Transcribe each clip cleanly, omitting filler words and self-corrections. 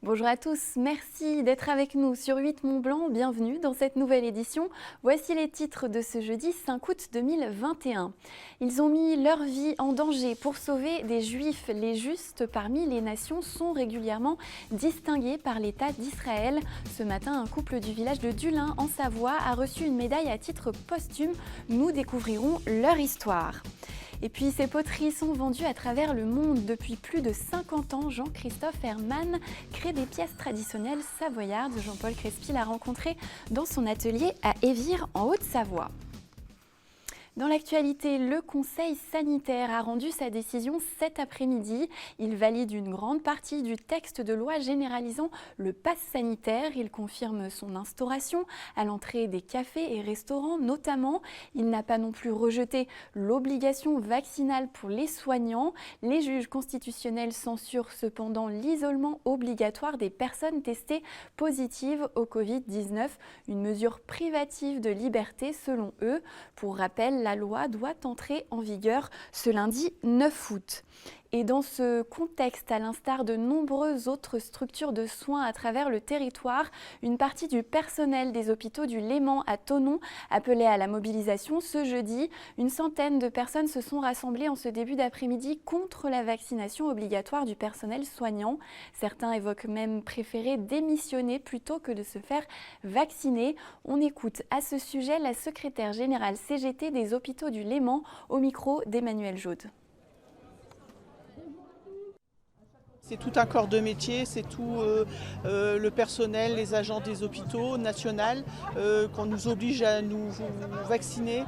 Bonjour à tous, merci d'être avec nous sur 8 Mont Blanc. Bienvenue dans cette nouvelle édition. Voici les titres de ce jeudi 5 août 2021. Ils ont mis leur vie en danger pour sauver des Juifs. Les justes parmi les nations sont régulièrement distingués par l'État d'Israël. Ce matin, un couple du village de Dulin en Savoie a reçu une médaille à titre posthume. Nous découvrirons leur histoire. Et puis ces poteries sont vendues à travers le monde. Depuis plus de 50 ans, Jean-Christophe Hermann crée des pièces traditionnelles savoyardes. Jean-Paul Crespi l'a rencontré dans son atelier à Évire en Haute-Savoie. Dans l'actualité, le Conseil sanitaire a rendu sa décision cet après-midi. Il valide une grande partie du texte de loi généralisant le pass sanitaire. Il confirme son instauration à l'entrée des cafés et restaurants notamment. Il n'a pas non plus rejeté l'obligation vaccinale pour les soignants. Les juges constitutionnels censurent cependant l'isolement obligatoire des personnes testées positives au Covid-19, une mesure privative de liberté selon eux. Pour rappel, la loi doit entrer en vigueur ce lundi 9 août. Et dans ce contexte, à l'instar de nombreuses autres structures de soins à travers le territoire, une partie du personnel des hôpitaux du Léman à Thonon appelait à la mobilisation ce jeudi. Une centaine de personnes se sont rassemblées en ce début d'après-midi contre la vaccination obligatoire du personnel soignant. Certains évoquent même préférer démissionner plutôt que de se faire vacciner. On écoute à ce sujet la secrétaire générale CGT des hôpitaux du Léman au micro d'Emmanuel Jaude. C'est tout un corps de métier, c'est tout le personnel, les agents des hôpitaux nationaux qu'on nous oblige à nous vacciner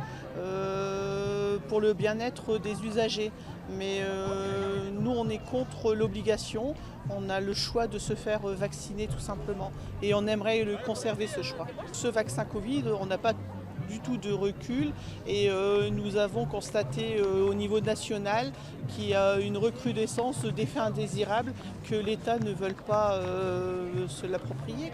pour le bien-être des usagers. Mais nous, on est contre l'obligation, on a le choix de se faire vacciner tout simplement. Et on aimerait conserver ce choix. Ce vaccin Covid, on n'a pas du tout de recul et nous avons constaté au niveau national qu'il y a une recrudescence d'effets indésirables que l'État ne veut pas se l'approprier,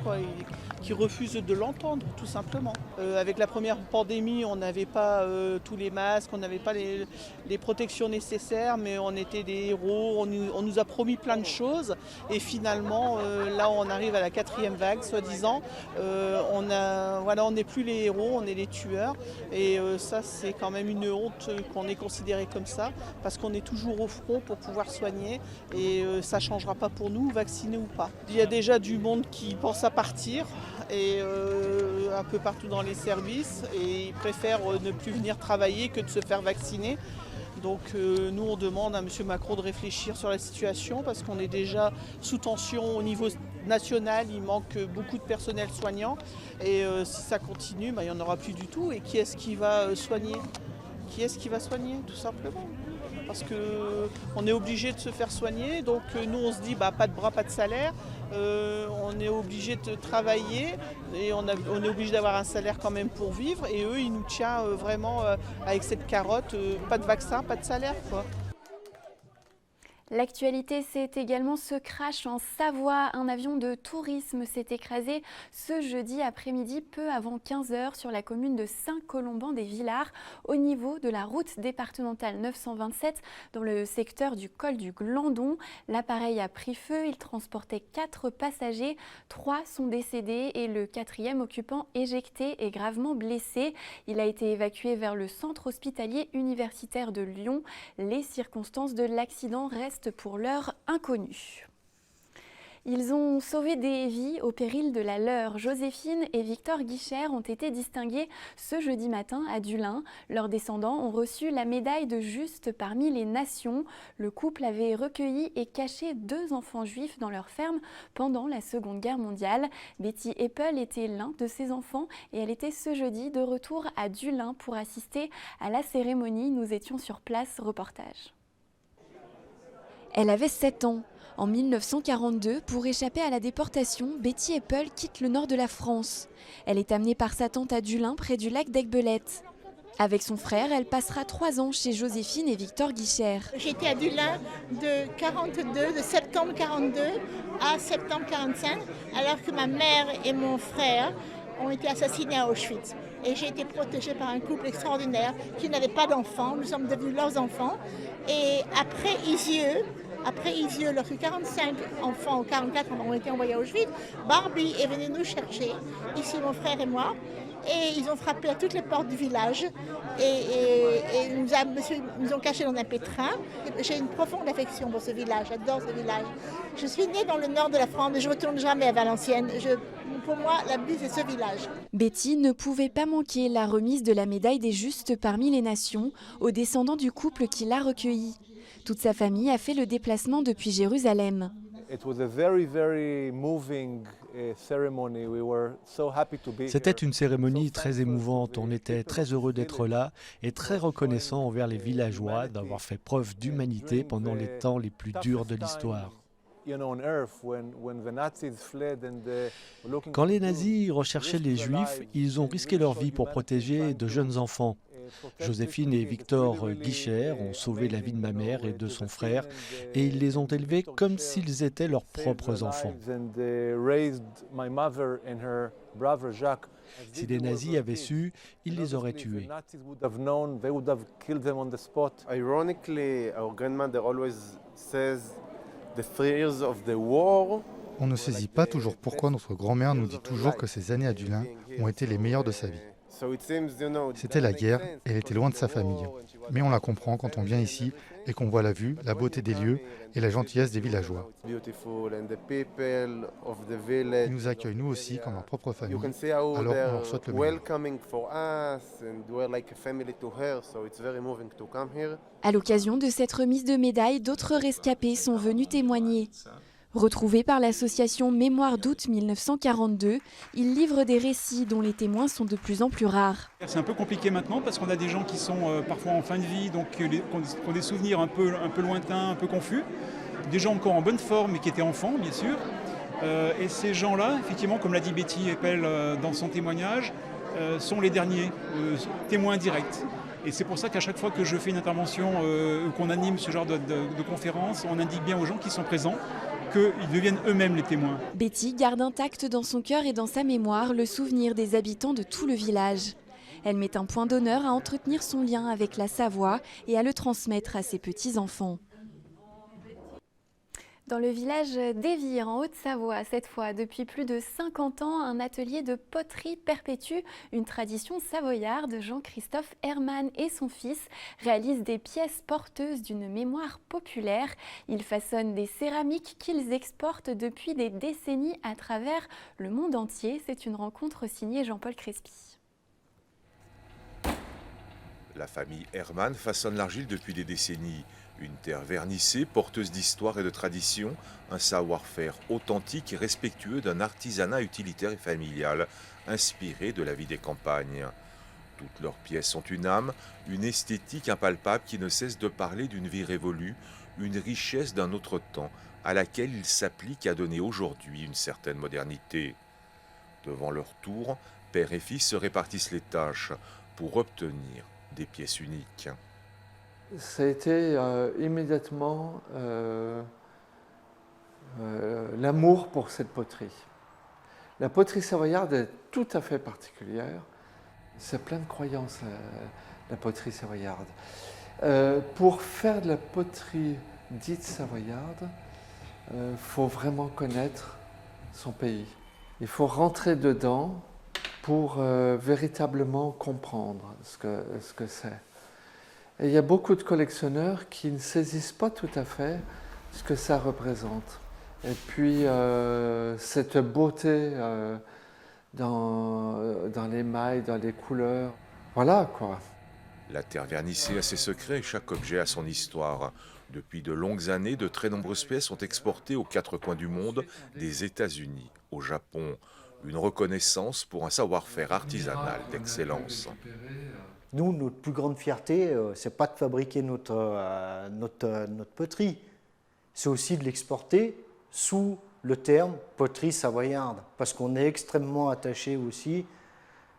qui refuse de l'entendre tout simplement. Avec la première pandémie, on n'avait pas tous les masques, on n'avait pas les protections nécessaires, mais on était des héros, on nous a promis plein de choses et finalement là on arrive à la 4e vague soi-disant, on n'est plus les héros, on est les tueurs et ça c'est quand même une honte qu'on est considéré comme ça parce qu'on est toujours au front pour pouvoir soigner et ça ne changera pas pour nous, vaccinés ou pas. Il y a déjà du monde qui pense à partir et un peu partout dans les services et ils préfèrent ne plus venir travailler que de se faire vacciner. Donc nous on demande à M. Macron de réfléchir sur la situation parce qu'on est déjà sous tension au niveau national, il manque beaucoup de personnel soignant et si ça continue, il n'y en aura plus du tout. Et qui est-ce qui va soigner ? Qui est-ce qui va soigner tout simplement ? Parce qu'on est obligé de se faire soigner, donc nous on se dit pas de bras, pas de salaire, on est obligé de travailler et on est obligé d'avoir un salaire quand même pour vivre et eux ils nous tiennent vraiment avec cette carotte, pas de vaccin, pas de salaire quoi. L'actualité, c'est également ce crash en Savoie. Un avion de tourisme s'est écrasé ce jeudi après-midi, peu avant 15 h, sur la commune de Saint-Colomban-des-Villars, au niveau de la route départementale 927, dans le secteur du col du Glandon. L'appareil a pris feu, il transportait 4 passagers, 3 sont décédés et le 4e occupant éjecté est gravement blessé. Il a été évacué vers le centre hospitalier universitaire de Lyon. Les circonstances de l'accident restent pour l'heure inconnues. Ils ont sauvé des vies au péril de la leur. Joséphine et Victor Guichère ont été distingués ce jeudi matin à Dulin. Leurs descendants ont reçu la médaille de juste parmi les nations. Le couple avait recueilli et caché 2 enfants juifs dans leur ferme pendant la Seconde Guerre mondiale. Betty Eppel était l'un de ces enfants et elle était ce jeudi de retour à Dulin pour assister à la cérémonie. Nous étions sur place, reportage. Elle avait 7 ans. En 1942, pour échapper à la déportation, Betty Eppel quitte le nord de la France. Elle est amenée par sa tante à Dulin, près du lac d'Aiguebelette. Avec son frère, elle passera 3 ans chez Joséphine et Victor Guichère. J'étais à Dulin de septembre 42 à septembre 45, alors que ma mère et mon frère ont été assassinés à Auschwitz. Et j'ai été protégée par un couple extraordinaire qui n'avait pas d'enfants. Nous sommes devenus leurs enfants. Et après Isieux, Après Isieux, lorsque 45 enfants ou 44 ont été envoyés à Auschwitz, Barbie est venue nous chercher, ici mon frère et moi, et ils ont frappé à toutes les portes du village et nous ont cachés dans un pétrin. J'ai une profonde affection pour ce village, j'adore ce village. Je suis née dans le nord de la France, mais je ne retourne jamais à Valenciennes. Pour moi, la vie, c'est ce village. Betty ne pouvait pas manquer la remise de la médaille des Justes parmi les nations aux descendants du couple qui l'a recueilli. Toute sa famille a fait le déplacement depuis Jérusalem. C'était une cérémonie très émouvante. On était très heureux d'être là et très reconnaissants envers les villageois d'avoir fait preuve d'humanité pendant les temps les plus durs de l'histoire. Quand les nazis recherchaient les Juifs, ils ont risqué leur vie pour protéger de jeunes enfants. Joséphine et Victor Guicher ont sauvé la vie de ma mère et de son frère et ils les ont élevés comme s'ils étaient leurs propres enfants. Si les nazis avaient su, ils les auraient tués. On ne saisit pas toujours pourquoi notre grand-mère nous dit toujours que ces années à Dublin ont été les meilleures de sa vie. C'était la guerre, elle était loin de sa famille. Mais on la comprend quand on vient ici et qu'on voit la vue, la beauté des lieux et la gentillesse des villageois. Ils nous accueillent nous aussi comme leur propre famille, alors on leur souhaite le meilleur. À l'occasion de cette remise de médailles, d'autres rescapés sont venus témoigner. Retrouvés par l'association Mémoire d'août 1942, ils livrent des récits dont les témoins sont de plus en plus rares. C'est un peu compliqué maintenant parce qu'on a des gens qui sont parfois en fin de vie, donc qui ont des souvenirs un peu lointains, un peu confus. Des gens encore en bonne forme et qui étaient enfants, bien sûr. Et ces gens-là, effectivement, comme l'a dit Betty Eppel dans son témoignage, sont les derniers témoins directs. Et c'est pour ça qu'à chaque fois que je fais une intervention, qu'on anime ce genre de conférence, on indique bien aux gens qui sont présents qu'ils deviennent eux-mêmes les témoins. Betty garde intact dans son cœur et dans sa mémoire le souvenir des habitants de tout le village. Elle met un point d'honneur à entretenir son lien avec la Savoie et à le transmettre à ses petits-enfants. Dans le village d'Évire, en Haute-Savoie, cette fois, depuis plus de 50 ans, un atelier de poterie perpétue une tradition savoyarde. Jean-Christophe Herman et son fils réalisent des pièces porteuses d'une mémoire populaire. Ils façonnent des céramiques qu'ils exportent depuis des décennies à travers le monde entier. C'est une rencontre signée Jean-Paul Crespi. La famille Herman façonne l'argile depuis des décennies. Une terre vernissée, porteuse d'histoire et de tradition, un savoir-faire authentique et respectueux d'un artisanat utilitaire et familial, inspiré de la vie des campagnes. Toutes leurs pièces ont une âme, une esthétique impalpable qui ne cesse de parler d'une vie révolue, une richesse d'un autre temps, à laquelle ils s'appliquent à donner aujourd'hui une certaine modernité. Devant leur tour, père et fils se répartissent les tâches pour obtenir des pièces uniques. Ça a été immédiatement l'amour pour cette poterie. La poterie savoyarde est tout à fait particulière. C'est plein de croyances, la poterie savoyarde. Pour faire de la poterie dite savoyarde, faut vraiment connaître son pays. Il faut rentrer dedans pour véritablement comprendre ce que c'est. Et il y a beaucoup de collectionneurs qui ne saisissent pas tout à fait ce que ça représente. Et puis cette beauté dans les mailles, dans les couleurs, voilà quoi. La terre vernissée a ses secrets et chaque objet a son histoire. Depuis de longues années, de très nombreuses pièces sont exportées aux quatre coins du monde, des États-Unis au Japon. Une reconnaissance pour un savoir-faire artisanal d'excellence. Nous, notre plus grande fierté, c'est pas de fabriquer notre poterie, c'est aussi de l'exporter sous le terme poterie savoyarde, parce qu'on est extrêmement attaché aussi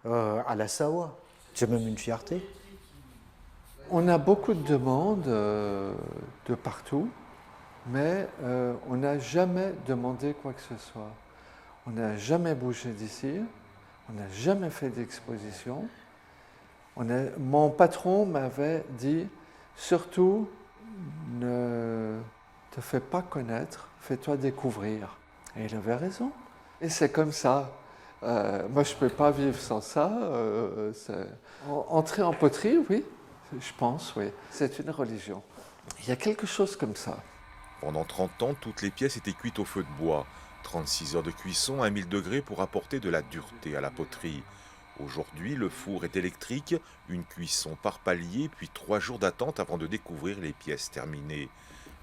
à la Savoie. C'est même une fierté. On a beaucoup de demandes de partout, mais on n'a jamais demandé quoi que ce soit. On n'a jamais bougé d'ici, on n'a jamais fait d'exposition. Mon patron m'avait dit, surtout, ne te fais pas connaître, fais-toi découvrir. Et il avait raison. Et c'est comme ça. Moi, je ne peux pas vivre sans ça. Entrer en poterie, oui, je pense, oui. C'est une religion. Il y a quelque chose comme ça. Pendant 30 ans, toutes les pièces étaient cuites au feu de bois. 36 heures de cuisson à 1000 degrés pour apporter de la dureté à la poterie. Aujourd'hui, le four est électrique, une cuisson par palier, puis 3 jours d'attente avant de découvrir les pièces terminées.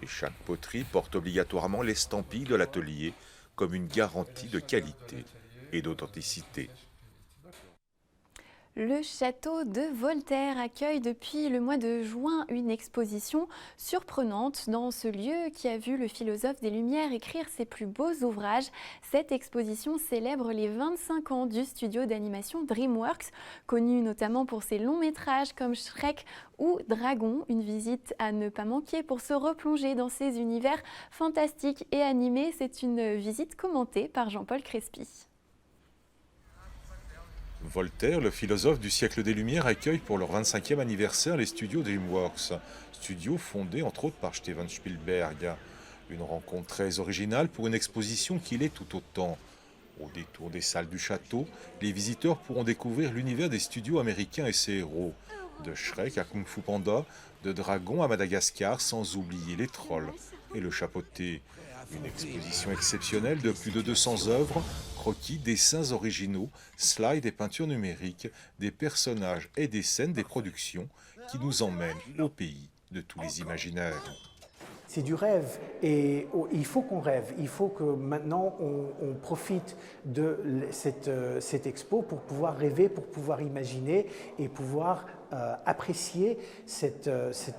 Et chaque poterie porte obligatoirement l'estampille de l'atelier comme une garantie de qualité et d'authenticité. Le château de Voltaire accueille depuis le mois de juin une exposition surprenante dans ce lieu qui a vu le philosophe des Lumières écrire ses plus beaux ouvrages. Cette exposition célèbre les 25 ans du studio d'animation DreamWorks, connu notamment pour ses longs métrages comme Shrek ou Dragon. Une visite à ne pas manquer pour se replonger dans ces univers fantastiques et animés. C'est une visite commentée par Jean-Paul Crespi. Voltaire, le philosophe du siècle des Lumières, accueille pour leur 25e anniversaire les studios DreamWorks, studio fondé entre autres par Steven Spielberg. Une rencontre très originale pour une exposition qui l'est tout autant. Au détour des salles du château, les visiteurs pourront découvrir l'univers des studios américains et ses héros, de Shrek à Kung Fu Panda, de Dragon à Madagascar, sans oublier les trolls et le chapeauté. Une exposition exceptionnelle de plus de 200 œuvres, croquis, dessins originaux, slides et peintures numériques, des personnages et des scènes des productions qui nous emmènent au pays de tous les imaginaires. C'est du rêve et il faut qu'on rêve, il faut que maintenant on profite de cette expo pour pouvoir rêver, pour pouvoir imaginer et pouvoir apprécier cette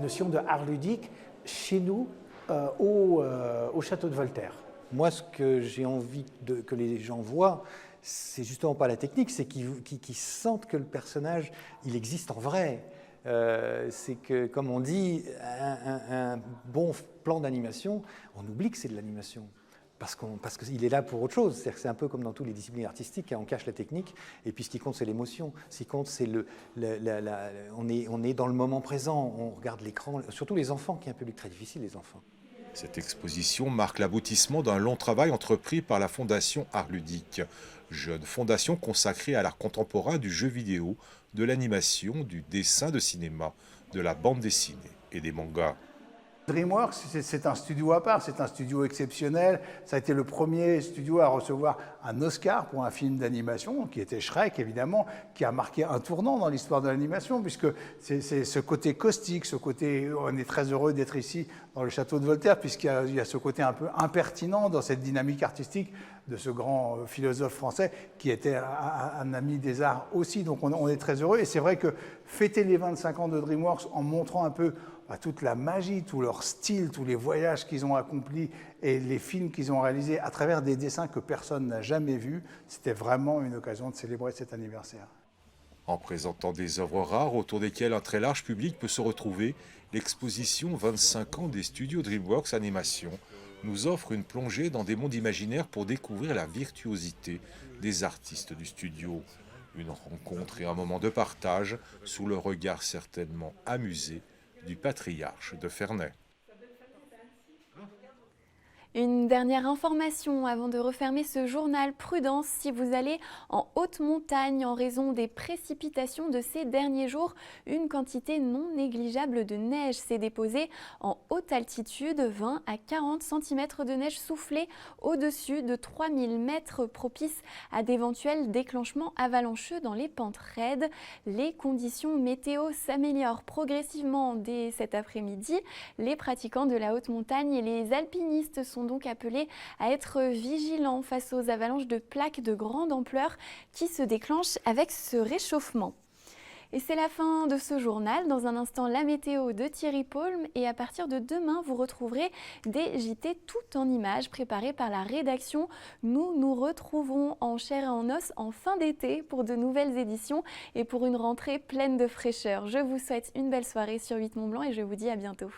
notion de art ludique chez nous au château de Voltaire. Moi, ce que j'ai envie que les gens voient, c'est justement pas la technique, c'est qu'ils sentent que le personnage, il existe en vrai. C'est que, comme on dit, un bon plan d'animation, on oublie que c'est de l'animation. Parce qu'il est là pour autre chose. C'est-à-dire que c'est un peu comme dans toutes les disciplines artistiques, on cache la technique, et puis ce qui compte, c'est l'émotion. Ce qui compte, c'est on est dans le moment présent, on regarde l'écran, surtout les enfants, qui est un public très difficile, les enfants. Cette exposition marque l'aboutissement d'un long travail entrepris par la Fondation Art Ludique, jeune fondation consacrée à l'art contemporain du jeu vidéo, de l'animation, du dessin de cinéma, de la bande dessinée et des mangas. DreamWorks, c'est un studio à part, c'est un studio exceptionnel. Ça a été le premier studio à recevoir un Oscar pour un film d'animation, qui était Shrek, évidemment, qui a marqué un tournant dans l'histoire de l'animation, puisque c'est ce côté caustique, ce côté, on est très heureux d'être ici dans le château de Voltaire, puisqu'il y a ce côté un peu impertinent dans cette dynamique artistique de ce grand philosophe français, qui était un ami des arts aussi. Donc on est très heureux, et c'est vrai que fêter les 25 ans de DreamWorks en montrant un peu toute la magie, tout leur style, tous les voyages qu'ils ont accomplis et les films qu'ils ont réalisés à travers des dessins que personne n'a jamais vus, c'était vraiment une occasion de célébrer cet anniversaire. En présentant des œuvres rares autour desquelles un très large public peut se retrouver, l'exposition 25 ans des studios DreamWorks Animation nous offre une plongée dans des mondes imaginaires pour découvrir la virtuosité des artistes du studio. Une rencontre et un moment de partage sous le regard certainement amusé du patriarche de Ferney. Une dernière information avant de refermer ce journal. Prudence si vous allez en haute montagne en raison des précipitations de ces derniers jours. Une quantité non négligeable de neige s'est déposée en haute altitude. 20 à 40 cm de neige soufflée au-dessus de 3000 mètres, propice à d'éventuels déclenchements avalancheux dans les pentes raides. Les conditions météo s'améliorent progressivement dès cet après-midi. Les pratiquants de la haute montagne et les alpinistes sont donc appelés à être vigilants face aux avalanches de plaques de grande ampleur qui se déclenchent avec ce réchauffement. Et c'est la fin de ce journal. Dans un instant, la météo de Thierry Paulme. Et à partir de demain, vous retrouverez des JT tout en images préparés par la rédaction. Nous nous retrouvons en chair et en os en fin d'été pour de nouvelles éditions et pour une rentrée pleine de fraîcheur. Je vous souhaite une belle soirée sur 8 Mont Blanc et je vous dis à bientôt.